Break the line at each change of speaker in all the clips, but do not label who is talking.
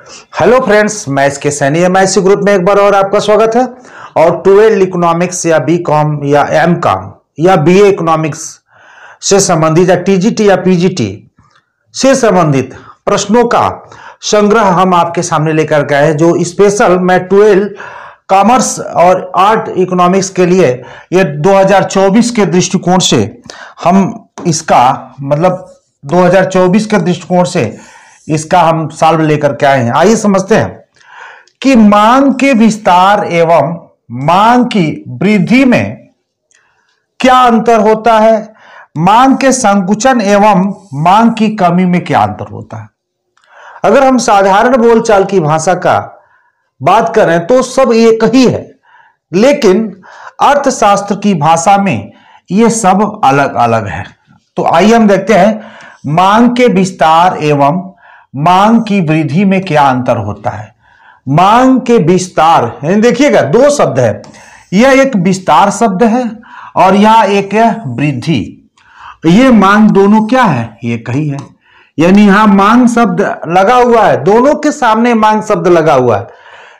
Hello friends, मैं इसके Saini MIC group में एक बार और आपका स्वागत है। और 12 इकोनॉमिक्स या बीकॉम या एमकॉम या बीए इकोनॉमिक्स से संबंधित या टीजीटी या पीजीटी से संबंधित प्रश्नों का संग्रह हम आपके सामने लेकर के आए हैं, जो स्पेशल मैं 12 कॉमर्स और आर्ट इकोनॉमिक्स के लिए ये 2024 के दृष्टिकोण से हम इसका 2024 के दृष्टिकोण से इसका हम सॉल्व लेकर के आए हैं। आइए समझते हैं कि मांग के विस्तार एवं मांग की वृद्धि में क्या अंतर होता है, मांग के संकुचन एवं मांग की कमी में क्या अंतर होता है। अगर हम साधारण बोलचाल की भाषा का बात करें तो सब एक ही है, लेकिन अर्थशास्त्र की भाषा में ये सब अलग अलग है। तो आइए हम देखते हैं मांग के विस्तार एवं मांग की वृद्धि में क्या अंतर होता है। मांग के विस्तार, देखिएगा दो शब्द है, यह एक विस्तार शब्द है और यह एक है वृद्धि। ये मांग दोनों क्या है, ये कही है, यानी यहां मांग शब्द लगा हुआ है, दोनों के सामने मांग शब्द लगा हुआ है,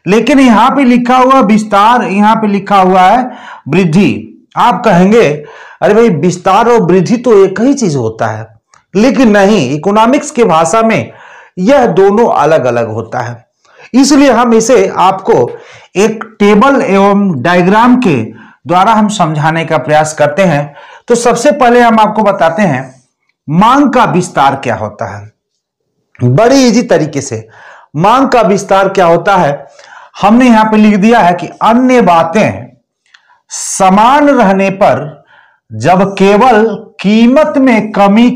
लेकिन यहां पे लिखा हुआ विस्तार, यहां पे लिखा हुआ है वृद्धि। आप कहेंगे अरे भाई विस्तार और वृद्धि तो एक ही चीज होता है, लेकिन नहीं, इकोनॉमिक्स की भाषा में यह दोनों अलग अलग होता है। इसलिए हम इसे आपको एक टेबल एवं डायग्राम के द्वारा हम समझाने का प्रयास करते हैं। तो सबसे पहले हम आपको बताते हैं मांग का विस्तार क्या होता है। बड़ी इजी तरीके से मांग का विस्तार क्या होता है, हमने यहां पे लिख दिया है कि अन्य बातें समान रहने पर जब केवल कीमत में कमी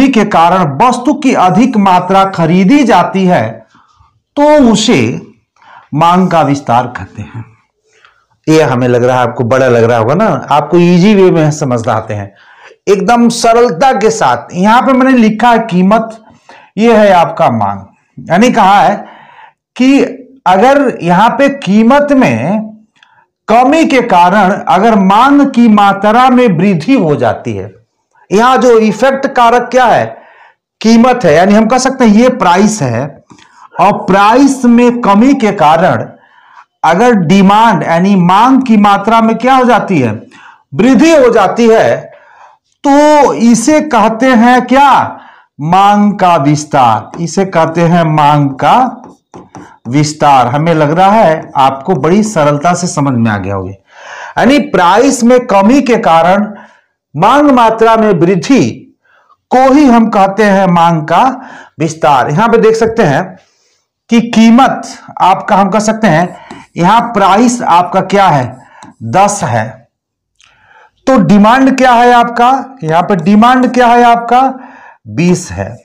के कारण वस्तु की अधिक मात्रा खरीदी जाती है तो उसे मांग का विस्तार कहते हैं। यह हमें लग रहा है, आपको बड़ा लग रहा होगा ना, आपको इजी वे में समझाते हैं एकदम सरलता के साथ। यहां पे मैंने लिखा है कीमत, यह है आपका मांग, यानी कहा है कि अगर यहां पे कीमत में कमी के कारण अगर मांग की मात्रा में वृद्धि हो जाती है, यहां जो इफेक्ट कारक क्या है, कीमत है, यानी हम कह सकते हैं ये प्राइस है, और प्राइस में कमी के कारण अगर डिमांड यानी मांग की मात्रा में क्या हो जाती है, वृद्धि हो जाती है, तो इसे कहते हैं क्या, मांग का विस्तार। इसे कहते हैं मांग का विस्तार। हमें लग रहा है आपको बड़ी सरलता से समझ में आ गया होगा। यानी प्राइस में कमी के कारण मांग मात्रा में वृद्धि को ही हम कहते हैं मांग का विस्तार। यहां पे देख सकते हैं कि कीमत आपका, हम कह सकते हैं यहां प्राइस आपका क्या है, 10 है, तो डिमांड क्या है आपका, यहां पे डिमांड क्या है आपका, 20 है।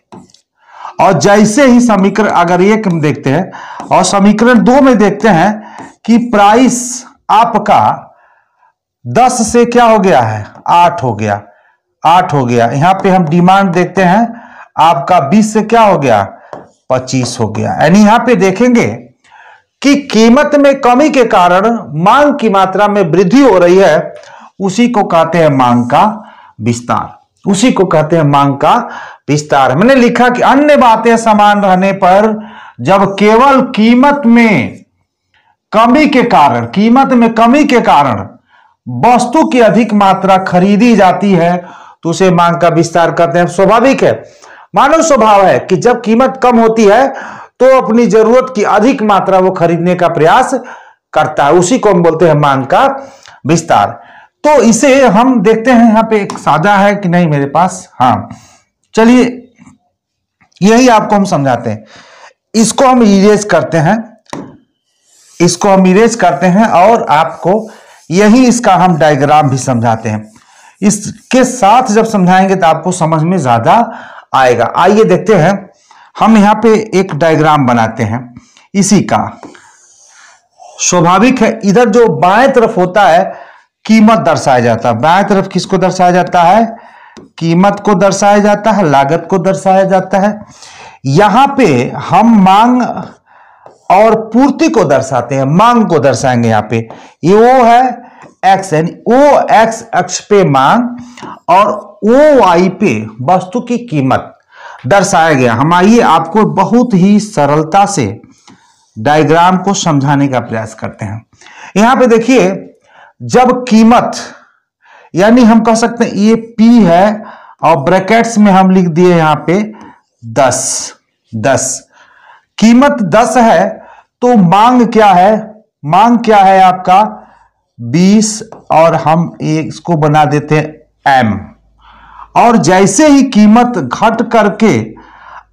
और जैसे ही समीकरण अगर एक हम देखते हैं और समीकरण 2 में देखते हैं कि प्राइस आपका 10 से क्या हो गया है, 8 हो गया, 8 हो गया। यहां पे हम डिमांड देखते हैं आपका 20 से क्या हो गया, 25 हो गया। यानी यहां पे देखेंगे कि कीमत में कमी के कारण मांग की मात्रा में वृद्धि हो रही है, उसी को कहते हैं मांग का विस्तार, उसी को कहते हैं मांग का विस्तार। मैंने लिखा कि अन्य बातें समान रहने पर जब केवल कीमत में कमी के कारण वस्तु की अधिक मात्रा खरीदी जाती है तो उसे मांग का विस्तार कहते हैं। स्वाभाविक है, मानव स्वभाव है कि जब कीमत कम होती है तो अपनी जरूरत की अधिक मात्रा वो खरीदने का प्रयास करता है, उसी को हम बोलते हैं मांग का विस्तार। तो इसे हम देखते हैं, यहां पे एक सादा है कि नहीं मेरे पास, हाँ चलिए यही आपको हम समझाते हैं। इसको हम इरेज करते हैं और आपको यही इसका हम डायग्राम भी समझाते हैं। इसके साथ जब समझाएंगे तो आपको समझ में ज्यादा आएगा। आइए देखते हैं, हम यहां पे एक डायग्राम बनाते हैं इसी का। स्वाभाविक है, इधर जो बाएं तरफ होता है कीमत दर्शाया जाता है, बाएं तरफ किसको दर्शाया जाता है, कीमत को दर्शाया जाता है, लागत को दर्शाया जाता है। यहां पे हम मांग और पूर्ति को दर्शाते हैं, मांग को दर्शाएंगे। यहां पे ये वो है एक्स, यानी ओ एक्स अक्ष पे मांग और ओ वाई पे वस्तु की कीमत। दर्शाया गया। हम आइए आपको बहुत ही सरलता से डायग्राम को समझाने का प्रयास करते हैं। यहां पे देखिए, जब कीमत, यानी हम कह सकते हैं ये P है और ब्रैकेट्स में हम लिख दिए यहां पे 10, कीमत 10 है तो मांग क्या है? मांग क्या है आपका 20, और हम इसको बना देते हैं M। और जैसे ही कीमत घट करके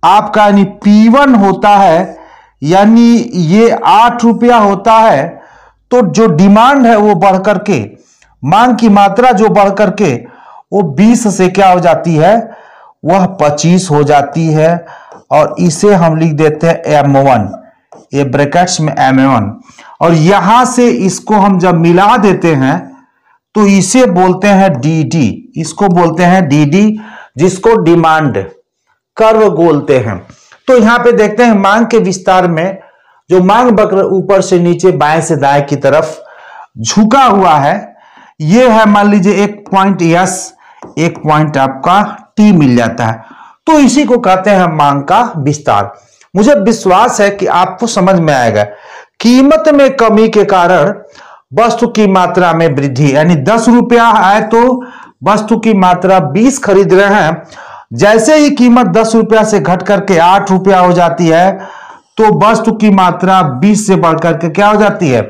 आपका यानी P1 होता है, यानी ये 8 रुपया होता है, तो जो डिमांड है वो बढ़ करके, मांग की मात्रा जो बढ़ करके वो 20 से क्या हो जाती है, वह 25 हो जाती है। और इसे हम लिख देते हैं M1, ये ब्रैकेट्स में M1। और यहां से इसको हम जब मिला देते हैं तो इसे बोलते हैं DD, इसको बोलते हैं DD, जिसको डिमांड कर्व बोलते हैं। तो यहां पे देखते हैं मांग के विस्तार में जो मांग वक्र ऊपर से नीचे बाएं से दाएं की तरफ झुका हुआ है, ये है मान लीजिए एक पॉइंट S, एक पॉइंट आपका T मिल जाता है, तो इसी को कहते हैं मांग का विस्तार। मुझे विश्वास है कि आपको समझ में आएगा। कीमत में कमी के कारण वस्तु की मात्रा में वृद्धि, यानी 10 रुपया है तो वस्तु की मात्रा 20 खरीद रहे हैं, जैसे ही कीमत 10 रुपया से घट करके 8 रुपया हो जाती है तो वस्तु की मात्रा 20 से बढ़ करके क्या हो जाती है,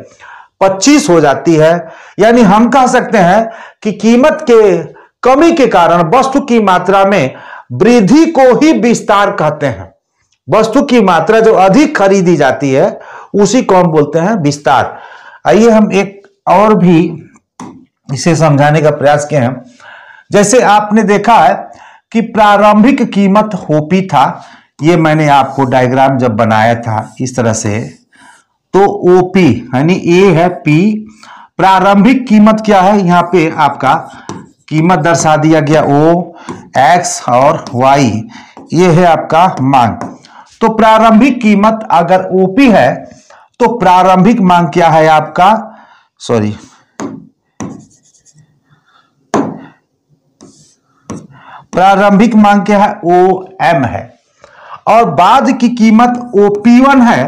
25 हो जाती है। यानी हम कह सकते हैं कि कीमत के कमी के कारण वस्तु की मात्रा में वृद्धि को ही विस्तार कहते हैं। वस्तु की मात्रा जो अधिक खरीदी जाती है उसी को हम बोलते हैं विस्तार। आइए हम एक और भी इसे समझाने का प्रयास किए हैं। जैसे आपने देखा है कि प्रारंभिक कीमत OP था, ये मैंने आपको डायग्राम जब बनाया था इस तरह से, तो OP यानी A है P, प्रारंभिक कीमत क्या है, यहाँ पे आपका कीमत दर्शा दिया गया O, X और Y, ये है आपका मांग। तो प्रारंभिक कीमत अगर OP है तो प्रारंभिक मांग क्या है आपका, प्रारंभिक मांग क्या है, OM है। और बाद की कीमत OP1 है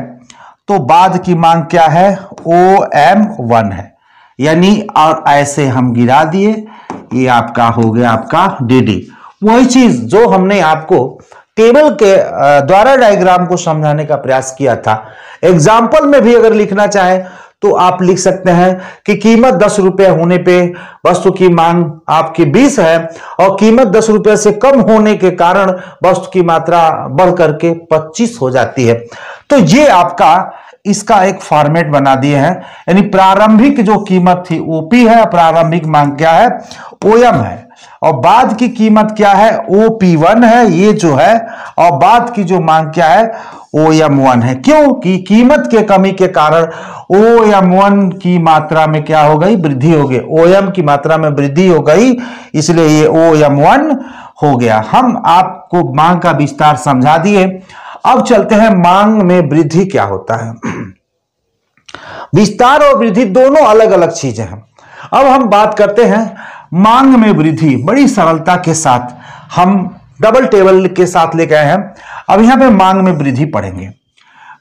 तो बाद की मांग क्या है, OM1 है। यानी और ऐसे हम गिरा दिए, ये आपका हो गया आपका DD। वही चीज जो हमने आपको टेबल के द्वारा डायग्राम को समझाने का प्रयास किया था। एग्जाम्पल में भी अगर लिखना चाहे तो आप लिख सकते हैं कि कीमत 10 रुपए होने पे वस्तु की मांग आपकी 20 है और कीमत 10 रुपए से कम होने के कारण वस्तु की मात्रा बढ़ करके 25 हो जाती है। तो ये आपका इसका एक फॉर्मेट बना दिए हैं। यानी प्रारंभिक जो कीमत थी OP है, प्रारंभिक मांग क्या है, OM है, और बाद की कीमत क्या है, OP1 है, ये जो है, और बाद की जो मांग क्या है, OM1 है। क्योंकि कीमत के कमी के कारण OM1 की मात्रा में क्या हो गई, वृद्धि हो गई, OM की मात्रा में वृद्धि हो गई, इसलिए ये OM1 हो गया। हम आपको मांग का विस्तार समझा दिए। अब चलते हैं मांग में वृद्धि क्या होता है। विस्तार और वृद्धि दोनों अलग अलग चीजें हैं। अब हम बात करते हैं मांग में वृद्धि। बड़ी सरलता के साथ हम डबल टेबल के साथ लेके आए हैं। अब यहां पे मांग में वृद्धि पढ़ेंगे।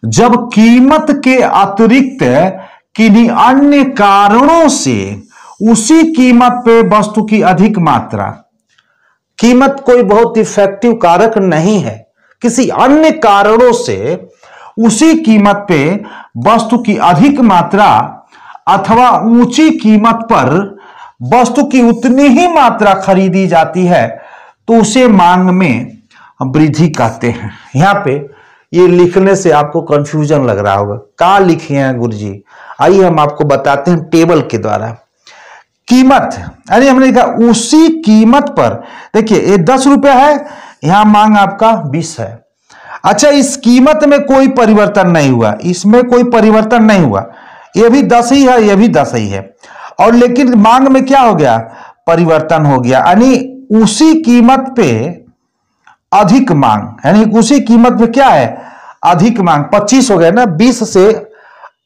जब कीमत के अतिरिक्त किन्हीं अन्य कारणों से उसी कीमत पे वस्तु की अधिक मात्रा, कीमत कोई बहुत इफेक्टिव कारक नहीं है, किसी अन्य कारणों से उसी कीमत पे वस्तु की अधिक मात्रा अथवा ऊंची कीमत पर वस्तु की उतनी ही मात्रा खरीदी जाती है तो उसे मांग में वृद्धि कहते हैं। यहां पे ये लिखने से आपको कंफ्यूजन लग रहा होगा, कहां लिखे हैं गुरुजी, आइए हम आपको बताते हैं टेबल के द्वारा। कीमत यानी हमने लिखा उसी कीमत पर, देखिए ये 10 रुपया है, यहां मांग आपका 20 है। अच्छा, इस कीमत में कोई परिवर्तन नहीं हुआ, इसमें कोई परिवर्तन नहीं हुआ, ये भी 10 ही है, ये भी 10 ही है, और लेकिन मांग में क्या हो गया, परिवर्तन हो गया। यानी उसी कीमत पे अधिक मांग, यानी उसी कीमत पे क्या है, अधिक मांग, 25 हो गया ना, 20 से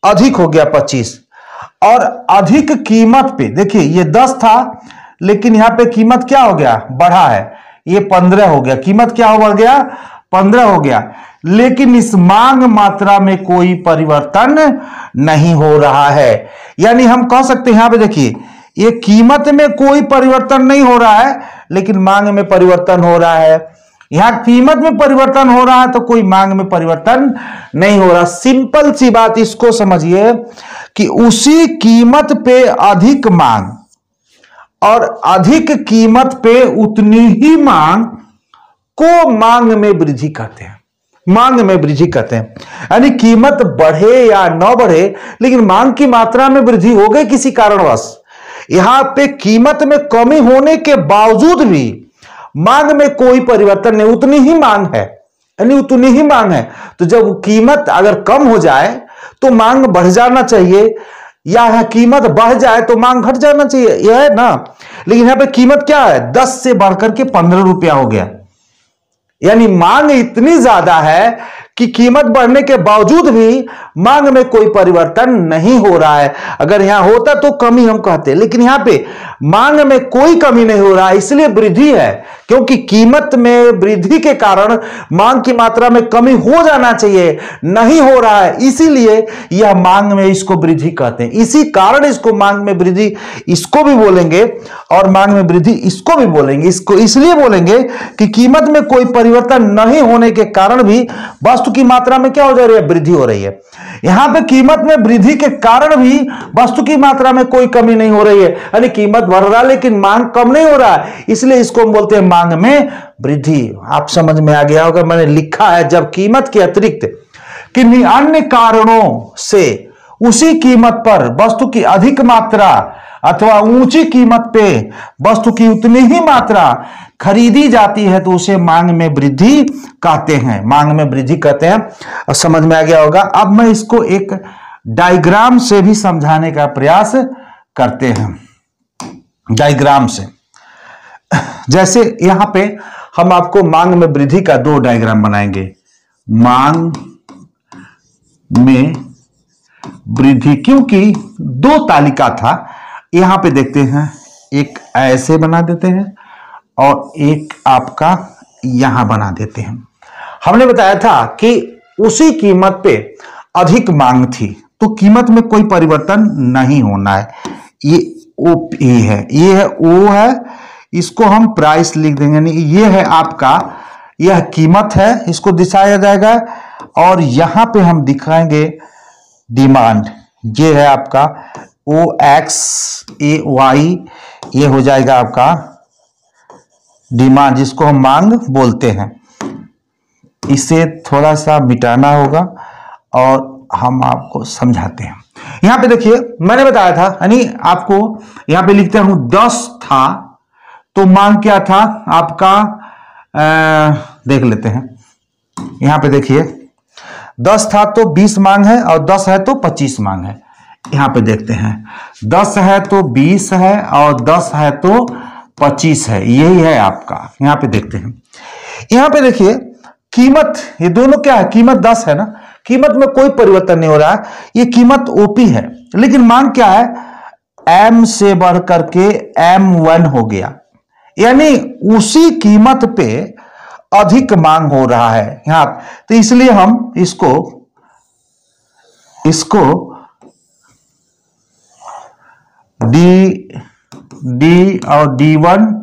अधिक हो गया 25। और अधिक कीमत पे देखिए ये 10 था लेकिन यहां पे कीमत क्या हो गया, बढ़ा है, ये 15 हो गया, कीमत क्या हो गया 15 हो गया, लेकिन इस मांग मात्रा में कोई परिवर्तन नहीं हो रहा है। यानी हम कह सकते हैं यहां पे देखिए, ये कीमत में कोई परिवर्तन नहीं हो रहा है लेकिन मांग में परिवर्तन हो रहा है। यहां कीमत में परिवर्तन हो रहा है तो कोई मांग में परिवर्तन नहीं हो रहा। सिंपल सी बात इसको समझिए कि उसी कीमत पे अधिक मांग और अधिक कीमत पे उतनी ही मांग को मांग में वृद्धि कहते हैं। मांग में वृद्धि कहते हैं यानी कीमत बढ़े या न बढ़े लेकिन मांग की मात्रा में वृद्धि हो गई किसी कारणवश। यहां पे कीमत में कमी होने के बावजूद भी मांग में कोई परिवर्तन नहीं, उतनी ही मांग है, यानी उतनी ही मांग है। तो जब कीमत अगर कम हो जाए तो मांग बढ़ जाना चाहिए, या कीमत बढ़ जाए तो मांग घट जाना चाहिए, यह है ना। लेकिन यहां पे कीमत क्या है 10 से बढ़कर के 15 रुपया हो गया, यानी मांग इतनी ज्यादा है कि कीमत बढ़ने के बावजूद भी मांग में कोई परिवर्तन नहीं हो रहा है। अगर यहां होता तो कमी हम कहते, लेकिन यहां पे मांग में कोई कमी नहीं हो रहा है, इसलिए वृद्धि है, क्योंकि कीमत में वृद्धि के कारण मांग की मात्रा में कमी हो जाना चाहिए, नहीं हो रहा है, इसीलिए यह मांग में इसको वृद्धि कहते हैं। इसी कारण इसको मांग में वृद्धि इसको भी बोलेंगे और मांग में वृद्धि इसको भी बोलेंगे। इसको इसलिए बोलेंगे कि कीमत में कोई परिवर्तन नहीं होने के कारण भी वस्तु की मात्रा में क्या हो जा रही है, वृद्धि हो रही है। यहां पे कीमत में वृद्धि के कारण भी वस्तु की मात्रा में कोई कमी नहीं हो रही है, यानी कीमत बढ़ रहा है लेकिन मांग कम नहीं हो रहा है, इसलिए इसको हम बोलते हैं मांग में वृद्धि। आप समझ में आ गया होगा, मैंने लिखा है जब कीमत के अतिरिक्त किन्हीं अन्य कारणों से उसी कीमत पर वस्तु की अधिक मात्रा अथवा ऊंची कीमत पे वस्तु की उतनी ही मात्रा खरीदी जाती है तो उसे मांग में वृद्धि कहते हैं, मांग में वृद्धि कहते हैं। और समझ में आ गया होगा। अब मैं इसको एक डायग्राम से भी समझाने का प्रयास करते हैं, डायग्राम से। जैसे यहां पे हम आपको मांग में वृद्धि का 2 डायग्राम बनाएंगे। मांग में वृद्धि, क्योंकि 2 तालिका था, यहां पे देखते हैं, एक ऐसे बना देते हैं और एक आपका यहां बना देते हैं। हमने बताया था कि उसी कीमत पे अधिक मांग थी तो कीमत में कोई परिवर्तन नहीं होना है। ये ओ है, ये है ओ है, इसको हम प्राइस लिख देंगे। ये है आपका, यह कीमत है, इसको दिखाया जाएगा और यहां पे हम दिखाएंगे डिमांड। ये है आपका OXAY, ये हो जाएगा आपका डिमांड, जिसको हम मांग बोलते हैं। इसे थोड़ा सा मिटाना होगा और हम आपको समझाते हैं। यहां पे देखिए मैंने बताया था, यानी आपको यहां पे लिखते हूं 10 था तो मांग क्या था आपका, देख लेते हैं। यहां पे देखिए 10 था तो 20 मांग है और 10 है तो 25 मांग है। यहां पे देखते हैं 10 है तो 20 है और 10 है तो 25 है, यही है आपका। यहां पे देखते हैं, यहां पे देखिए कीमत, ये दोनों क्या है, कीमत 10 है ना, कीमत में कोई परिवर्तन नहीं हो रहा है, ये कीमत ओपी है, लेकिन मांग क्या है, M से बढ़ करके M1 हो गया, यानी उसी कीमत पे अधिक मांग हो रहा है यहां। तो इसलिए हम इसको डी और D1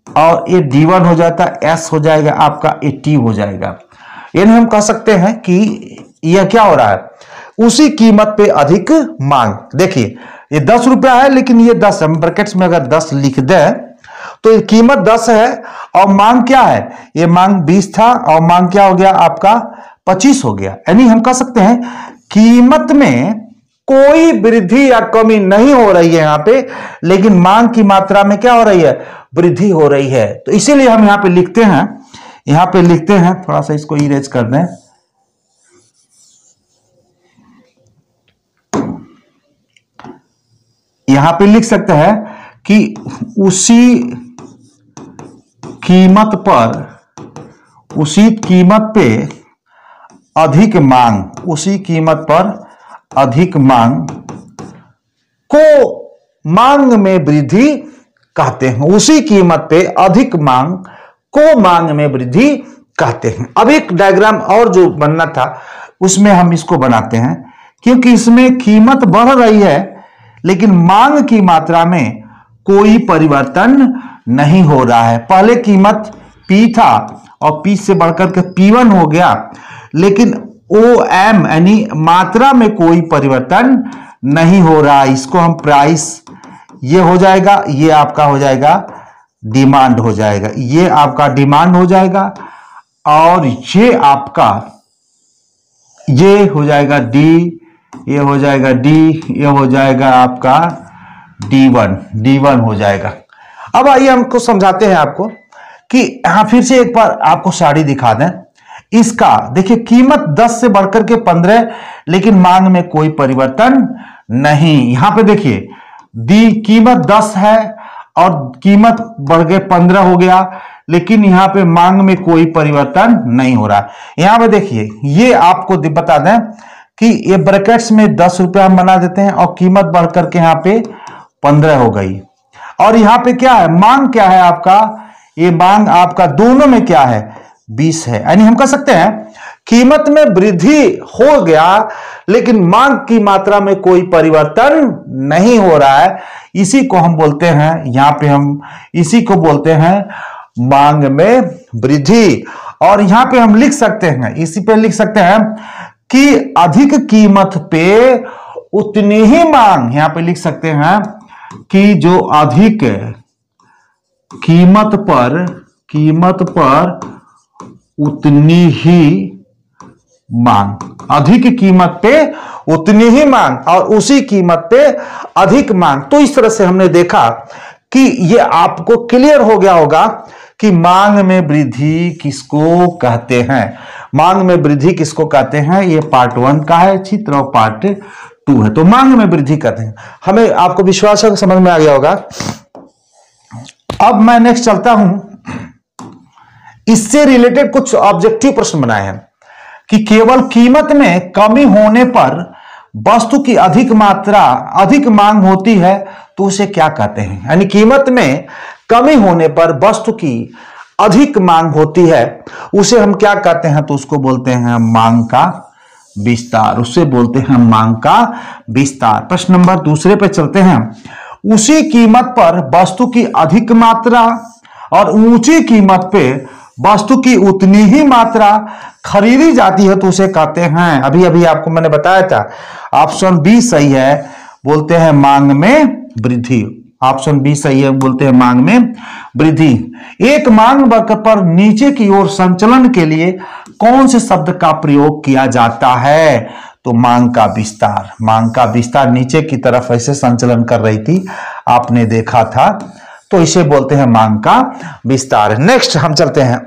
और ये D1 हो जाता है, S हो जाएगा आपका, T हो जाएगा। यानी हम कह सकते हैं कि यह क्या हो रहा है, उसी कीमत पे अधिक मांग। देखिए ये 10 रुपया है लेकिन ये 10, हम ब्रैकेट्स में अगर 10 लिख दें तो ये कीमत 10 है और मांग क्या है, ये मांग 20 था और मांग क्या हो गया आपका 25 हो गया। यानी हम कह सकते हैं कीमत में कोई वृद्धि या कमी नहीं हो रही है यहां पे, लेकिन मांग की मात्रा में क्या हो रही है, वृद्धि हो रही है। तो इसीलिए हम यहां पे लिखते हैं, थोड़ा सा इसको इरेज कर दें, यहां पे लिख सकते हैं कि उसी कीमत पे अधिक मांग, उसी कीमत पर अधिक मांग को मांग में वृद्धि कहते हैं। उसी कीमत पे अधिक मांग को मांग में वृद्धि कहते हैं। अब एक डायग्राम और जो बनना था उसमें हम इसको बनाते हैं, क्योंकि इसमें कीमत बढ़ रही है लेकिन मांग की मात्रा में कोई परिवर्तन नहीं हो रहा है। पहले कीमत P था और P से बढ़कर के P1 हो गया, लेकिन OM यानी मात्रा में कोई परिवर्तन नहीं हो रहा। इसको हम प्राइस, ये हो जाएगा, ये आपका हो जाएगा डिमांड हो जाएगा, ये आपका डिमांड हो जाएगा, और ये आपका ये हो जाएगा D, ये हो जाएगा D, ये हो जाएगा आपका D1 हो जाएगा। अब आइए हमको समझाते हैं आपको कि यहां फिर से एक बार आपको साड़ी दिखा दें। इसका देखिए कीमत 10 से बढ़कर के 15, लेकिन मांग में कोई परिवर्तन नहीं। यहां पे देखिए कीमत 10 है और कीमत बढ़ के 15 हो गया, लेकिन यहां पे मांग में कोई परिवर्तन नहीं हो रहा। यहां पे देखिए ये आपको बता दें कि ये ब्रैकेट्स में 10 रुपया हम बना देते हैं और कीमत बढ़कर के यहां पे 15 हो गई। और यहां पे क्या है, मांग क्या है आपका, ये मांग आपका दोनों में क्या है 20 है। यानी हम कह सकते हैं कीमत में वृद्धि हो गया लेकिन मांग की मात्रा में कोई परिवर्तन नहीं हो रहा है। इसी को हम बोलते हैं, यहां पे हम इसी को बोलते हैं मांग में वृद्धि। और यहां पे हम लिख सकते हैं, इसी पे लिख सकते हैं कि अधिक कीमत पे उतनी ही मांग, यहां पे लिख सकते हैं कि जो अधिक कीमत पर उतनी ही मांग, अधिक कीमत पे उतनी ही मांग और उसी कीमत पे अधिक मांग। तो इस तरह से हमने देखा कि ये आपको क्लियर हो गया होगा कि मांग में वृद्धि किसको कहते हैं। मांग में वृद्धि किसको कहते हैं, ये पार्ट 1 का है चित्र और पार्ट 2 है। तो मांग में वृद्धि कहते हैं, हमें आपको विश्वास है समझ में आ गया होगा। अब मैं नेक्स्ट चलता हूं, इससे रिलेटेड कुछ ऑब्जेक्टिव प्रश्न बनाए हैं कि केवल कीमत में कमी होने पर वस्तु की अधिक मांग होती है तो उसे क्या कहते हैं। यानी कीमत में कमी होने पर वस्तु की अधिक मांग होती है, उसे हम क्या कहते हैं, तो उसको बोलते हैं मांग का विस्तार, उससे बोलते हैं मांग का विस्तार। प्रश्न नंबर 2 पे चलते हैं। उसी कीमत पर वस्तु की अधिक मात्रा और ऊंची कीमत पे वस्तु की उतनी ही मात्रा खरीदी जाती है तो उसे कहते हैं, अभी अभी आपको मैंने बताया था, ऑप्शन बी सही है, बोलते हैं मांग में वृद्धि। ऑप्शन बी सही है, बोलते हैं मांग में वृद्धि। एक मांग वक्र पर नीचे की ओर संचलन के लिए कौन से शब्द का प्रयोग किया जाता है, तो मांग का विस्तार। मांग का विस्तार नीचे की तरफ ऐसे संचलन कर रही थी, आपने देखा था, तो इसे बोलते हैं मांग का विस्तार। नेक्स्ट हम चलते हैं